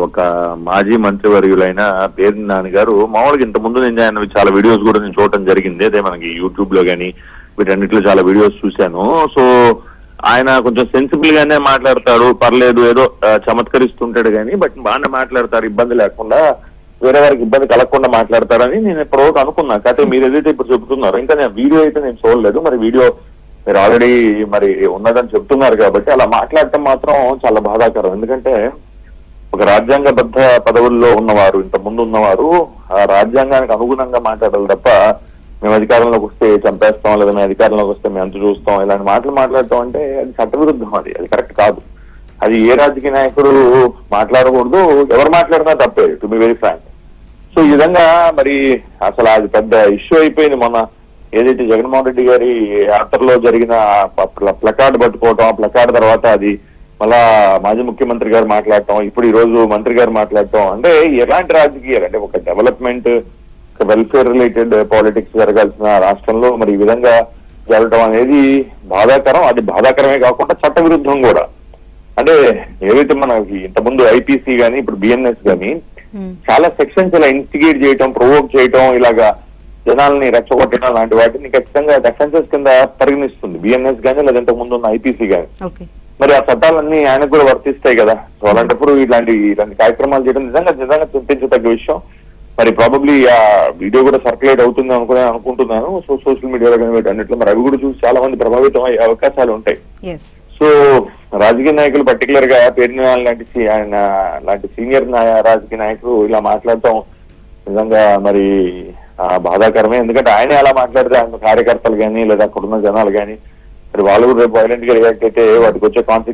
ఒక మాజీ మంత్రివర్యులైన పేర్ని నాని గారు మామూలుగా ఇంత ముందు నేను ఆయన చాలా వీడియోస్ కూడా నేను చూడటం జరిగింది. అదే మనకి యూట్యూబ్ లో కానీ వీటన్నిటిలో చాలా వీడియోస్ చూశాను. సో ఆయన కొంచెం సెన్సిబుల్ గానే మాట్లాడతాడు, పర్లేదు, ఏదో చమత్కరిస్తుంటాడు కానీ బట్ బాగానే మాట్లాడతారు, ఇబ్బంది లేకుండా, వేరే వారికి ఇబ్బంది కలగకుండా మాట్లాడతారని నేను ఇప్పటివరకు అనుకున్నా. కాకపోతే మీరు ఏదైతే ఇప్పుడు చెబుతున్నారో, ఇంకా నేను వీడియో అయితే నేను చూడలేదు, మరి వీడియో మీరు ఆల్రెడీ మరి ఉన్నదని చెప్తున్నారు కాబట్టి అలా మాట్లాడటం మాత్రం చాలా బాధాకరం. ఎందుకంటే ఒక రాజ్యాంగబద్ధ పదవుల్లో ఉన్నవారు, ఇంత ముందు ఉన్నవారు ఆ రాజ్యాంగానికి అనుగుణంగా మాట్లాడాలి తప్ప మేము అధికారంలోకి వస్తే చంపేస్తాం, లేదా మేము అధికారంలోకి వస్తే మేము అంత చూస్తాం, ఇలాంటి మాటలు మాట్లాడటం అంటే అది చట్టవిరుద్ధం, అది కరెక్ట్ కాదు. అది ఏ రాజకీయ నాయకుడు మాట్లాడకూడదు, ఎవరు మాట్లాడినా తప్పే, to be very frank. So ఈ విధంగా మరి అసలు అది పెద్ద ఇష్యూ అయిపోయింది. మొన్న ఏదైతే జగన్మోహన్ రెడ్డి గారి యాత్రలో జరిగిన ప్లకార్డ్ పట్టుకోవటం, ఆ ప్లకార్డ్ తర్వాత అది మళ్ళా మాజీ ముఖ్యమంత్రి గారు మాట్లాడటం, ఇప్పుడు ఈ రోజు మంత్రి గారు మాట్లాడటం, అంటే ఎలాంటి రాజకీయాలు అంటే ఒక డెవలప్మెంట్, వెల్ఫేర్ రిలేటెడ్ పాలిటిక్స్ జరగాల్సిన రాష్ట్రంలో మరి ఈ విధంగా జరగటం అనేది బాధాకరం. అది బాధాకరమే కాకుండా చట్టవిరుద్ధం కూడా. అంటే ఏవైతే మనకి ఇంతకుముందు ఐపీసీ గానీ ఇప్పుడు బిఎన్ఎస్ గానీ చాలా సెక్షన్స్ ఇలా ఇన్స్టిగేట్ చేయటం, ప్రొవోక్ చేయటం, ఇలాగా జనాల్ని రెచ్చగొట్టడం లాంటి వాటిని ఖచ్చితంగా అఫెన్సెస్ కింద పరిగణిస్తుంది బిఎన్ఎస్ గానీ, లేదా ఇంతకు ముందు ఉన్న ఐపీసీ గానీ. మరి ఆ చట్టాలన్నీ ఆయనకు కూడా వర్తిస్తాయి కదా. సో అలాంటప్పుడు ఇలాంటి కార్యక్రమాలు చేయడం నిజంగా చింతించదగ్గ విషయం. మరి ప్రాబబ్లీ ఆ వీడియో కూడా సర్క్యులేట్ అవుతుంది అనుకుంటున్నాను. సో సోషల్ మీడియాలో కానీ వీటన్నిటిలో మరి అవి కూడా చూసి చాలా మంది ప్రభావితం అయ్యే అవకాశాలు ఉంటాయి. సో రాజకీయ నాయకులు పర్టికులర్ గా పేర్ని ఆయన లాంటి సీనియర్ రాజకీయ నాయకులు ఇలా మాట్లాడటం నిజంగా మరి బాధాకరమే. ఎందుకంటే ఆయన అలా మాట్లాడితే ఆయన కార్యకర్తలు కానీ లేదా అక్కడున్న జనాలు కానీ మరి వాళ్ళు కూడా రేపు వైలెంట్ గా రియాక్ట్ అయితే వాటికి వచ్చే కాన్సిక్వెన్స్